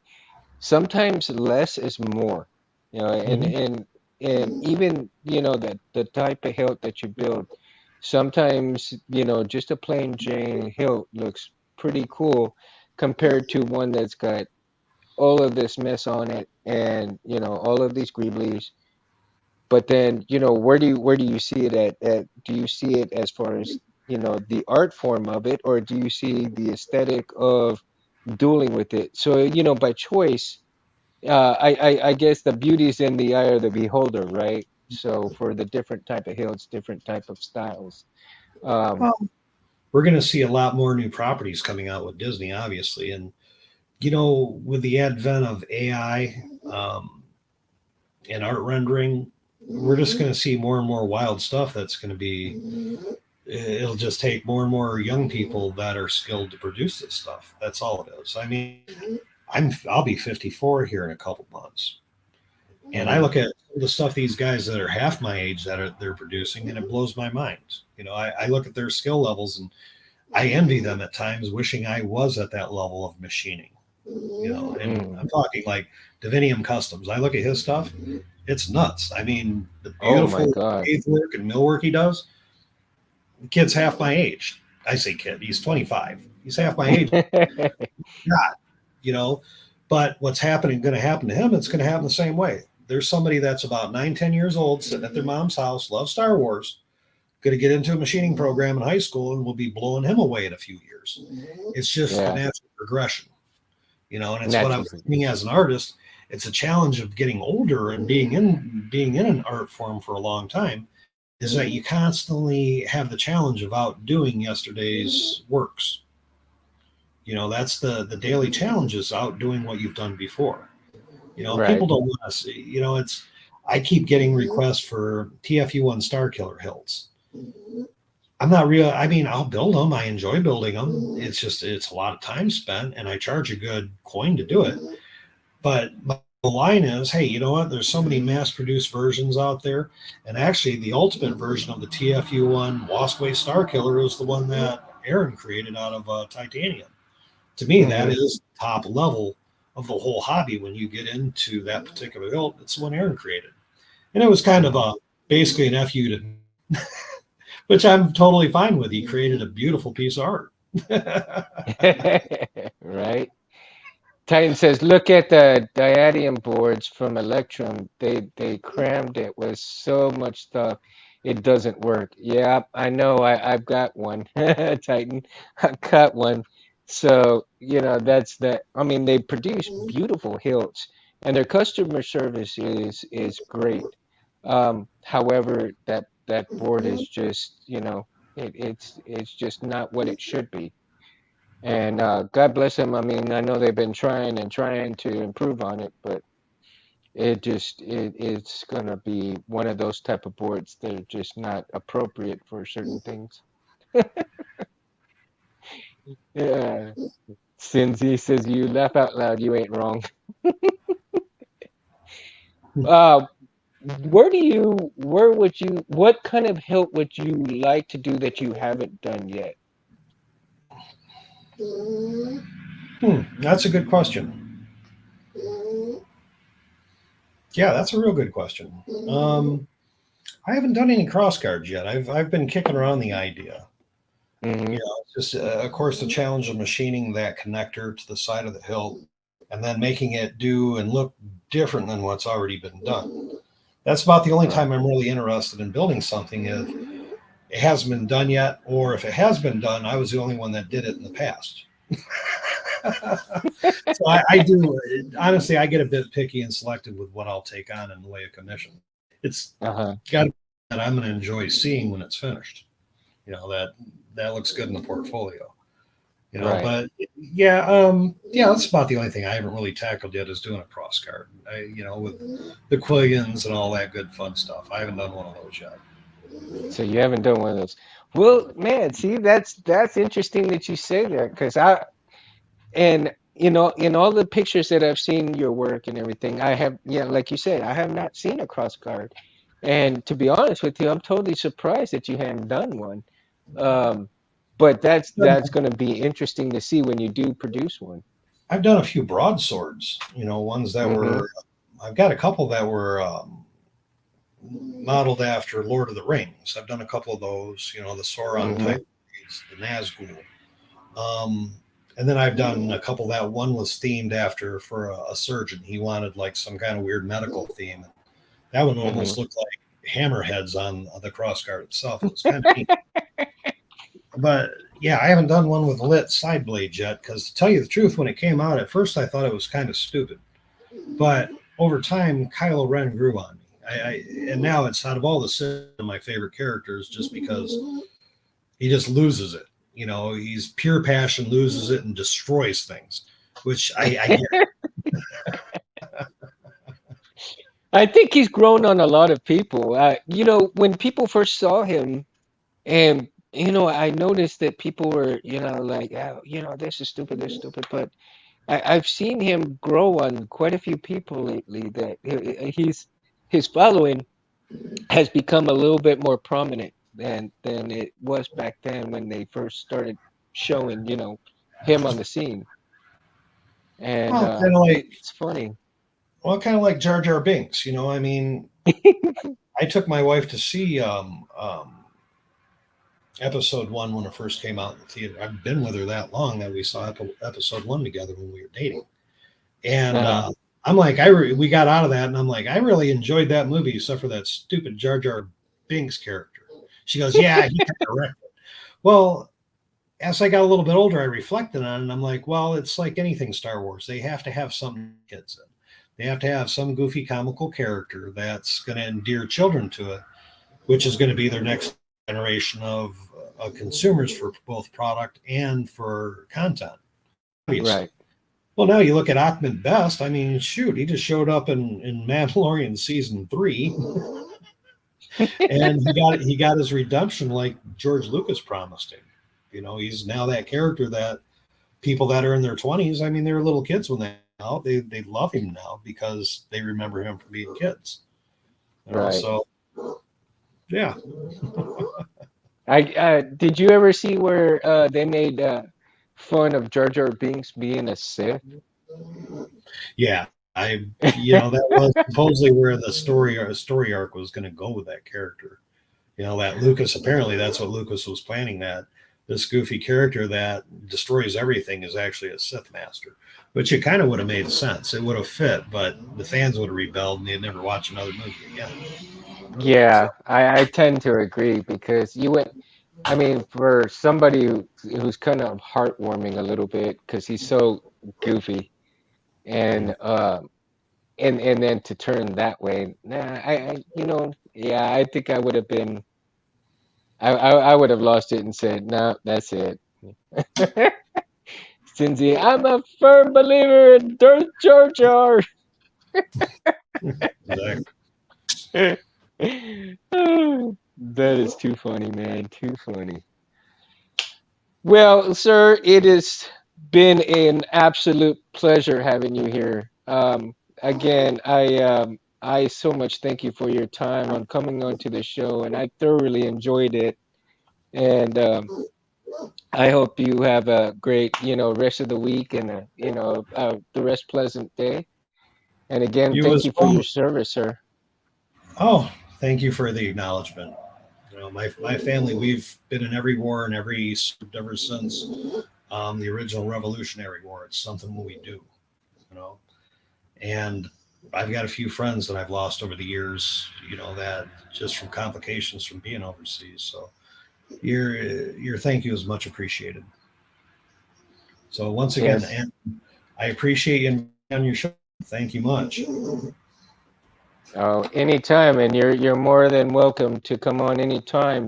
sometimes less is more, and Mhm. even, that the type of hilt that you build, sometimes, just a plain Jane hilt looks pretty cool compared to one that's got all of this mess on it and, all of these greeblies. But then, where do you see it do you see it as far as, the art form of it, or do you see the aesthetic of dueling with it? So, by choice, I guess the beauty is in the eye of the beholder, right? So for the different type of hills, different type of styles. Um, Well, we're going to see a lot more new properties coming out with Disney, obviously, and with the advent of AI and art rendering, we're just going to see more and more wild stuff. That's going to be. It'll just take more and more young people that are skilled to produce this stuff. That's all it is. I mean, I'll be 54 here in a couple months, and I mhm. look at the stuff these guys that are half my age they're producing, and it blows my mind. I look at their skill levels and I envy them at times, wishing I was at that level of machining. And Mm. I'm talking like Divinium Customs. I look at his stuff; it's nuts. I mean, the Oh my beautiful God. lathe work and millwork he does. The kid's half my age. I say kid; he's 25. He's half my age. God, you know. But what's going to happen to him? It's going to happen the same way. There's somebody that's about 9, 10 years old, sitting at their mom's house, loves Star Wars, going to get into a machining program in high school, and we'll be blowing him away in a few years. It's just the Yeah, natural progression. And it's what I'm natural finding progression. as an artist. It's a challenge of getting older and being in an art form for a long time is that you constantly have the challenge of outdoing yesterday's works. That's the daily challenge is outdoing what you've done before. People Right. don't want to see. It's I keep getting requests for TFU1 Star Killer hilts. I'm not real. I mean, I'll build them. I enjoy building them. It's a lot of time spent, and I charge a good coin to do it. But the line is, hey, you know what? There's so many mass-produced versions out there, and actually, the ultimate version of the TFU1 Waspway Star Killer is the one that Aaron created out of titanium. To me, that Hmm. is top level of the whole hobby. When you get into that particular hilt, it's the one Aaron created, and it was kind of Hmm. a basically an fu to, which I'm totally fine with. He created a beautiful piece of art. Right. Titan says, look at the diadium boards from Electrum. They crammed it with so much stuff. It doesn't work. Yeah, I know. I've got one. Titan. I've got one. So, that's the, I mean, they produce beautiful hilts and their customer service is great. However, that board is just, it's just not what it should be. And God bless them. I mean, I know they've been trying and trying to improve on it, but it's gonna be one of those type of boards that are just not appropriate for certain things. Yeah. Sinzi says you laugh out loud, you ain't wrong. Uh, what kind of help would you like to do that you haven't done yet? That's a good question. Yeah, that's a real good question. Um, I haven't done any cross guards yet. I've been kicking around the idea. Hmm. It's just of course the challenge of machining that connector to the side of the hilt and then making it do and look different than what's already been done. That's about the only Right. time I'm really interested in building something if it hasn't been done yet, or if it has been done, I was the only one that did it in the past. So I do honestly, I get a bit picky and selective with what I'll take on in the way of commission. It's Uh-huh. got to be that I'm going to enjoy seeing when it's finished. That looks good in the portfolio. Right. But yeah, that's about the only thing I haven't really tackled yet is doing a cross guard. With the Quillians and all that good fun stuff. I haven't done one of those yet. So you haven't done one of those. Well, man, see, that's interesting that you say that because and in all the pictures that I've seen your work and everything, I have, yeah, like you said, I have not seen a cross guard. And to be honest with you, I'm totally surprised that you hadn't done one. Um, but that's going to be interesting to see when you do produce one. I've done a few broadswords. Ones that Mm-hmm. were. I've got a couple that were modeled after Lord of the Rings. I've done a couple of those. The Sauron Mm-hmm. type, the Nazgul. Um, and then I've done a couple that one was themed after for a surgeon. He wanted like some kind of weird medical theme. That one Mm-hmm. almost looked like hammerheads on the crossguard itself. It was kind of neat. But yeah, I haven't done one with lit side blades yet because to tell you the truth, when it came out at first, I thought it was kind of stupid. But over time, Kylo Ren grew on me. And now it's out of all the Sith, my favorite characters just because he just loses it. He's pure passion, loses it, and destroys things, which I get. I think he's grown on a lot of people. When people first saw him, and I noticed that people were, like, oh, this is stupid, this is stupid. But I've seen him grow on quite a few people lately. That his following has become a little bit more prominent than it was back then when they first started showing, him on the scene. And Well, kind of like it's funny. kind of like Jar Jar Binks. I mean, I took my wife to see episode one when it first came out in the theater. I've been with her that long that we saw episode one together when we were dating. And Uh-huh. I'm like, we got out of that, and I'm like, I really enjoyed that movie, except for that stupid Jar Jar Binks character. She goes, yeah, he kind of wrecked it. Well, as I got a little bit older, I reflected on it, and I'm like, well, it's like anything Star Wars. They have to have some kids in. They have to have some goofy comical character that's going to endear children to it, which is going to be their next generation of consumers for both product and for content, obviously. Right. Well, now you look at Ahmed Best. I mean, shoot, he just showed up in Mandalorian season 3, and he got his redemption like George Lucas promised him. He's now that character that people that are in their 20s. I mean, they were little kids when they love him now because they remember him from being kids. Right. So yeah, I did you ever see where they made fun of Jar Jar Binks being a Sith? yeah. That was supposedly where the story arc was going to go with that character. That Lucas, apparently that's what Lucas was planning, that this goofy character that destroys everything is actually a Sith master, which it kind of would have made sense. It would have fit, but the fans would have rebelled and they'd never watch another movie again. So Yeah, I tend to agree because I mean, for somebody who's kind of heartwarming a little bit because he's so goofy, and and then to turn that way, nah, yeah, I think I would have been, I would have lost it and said, no, that's it. Cindy, I'm a firm believer in Darth Jar Jar. Exactly. That is too funny, man. Too funny. Well, sir, it has been an absolute pleasure having you here. Again, I so much thank you for your time on coming onto the show, and I thoroughly enjoyed it. And I hope you have a great, rest of the week and the rest pleasant day. And again, You thank as you for your well. service, sir. Oh, thank you for the acknowledgement. My family, we've been in every war and every ever since the original Revolutionary War. It's something we do, you know. And I've got a few friends that I've lost over the years, that just from complications from being overseas. So your thank you is much appreciated. So once again, Yes. and I appreciate you on your show. Thank you much. Oh, anytime, and you're more than welcome to come on anytime.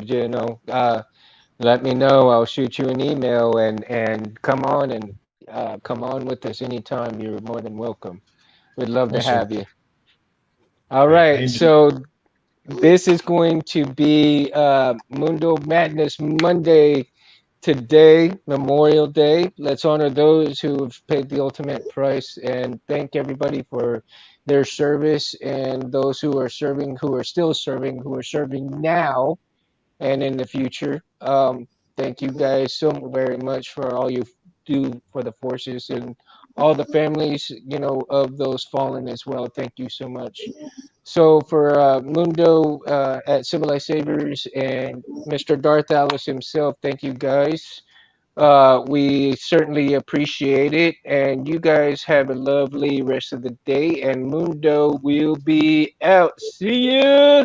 Let me know. I'll shoot you an email and come on with us anytime. You're more than welcome. We'd love to Most certainly. have you. All I right, enjoy. so this is going to be Mundo Madness Monday today, Memorial Day. Let's honor those who have paid the ultimate price and thank everybody for their service and those who are serving, who are still serving, who are serving now and in the future. Thank you guys so very much for all you do for the forces and all the families, of those fallen as well. Thank you so much. So for Mundo at Civilized Sabers and Mr. Darth Alice himself, thank you guys. We certainly appreciate it, and you guys have a lovely rest of the day. And Mundo will be out. See ya.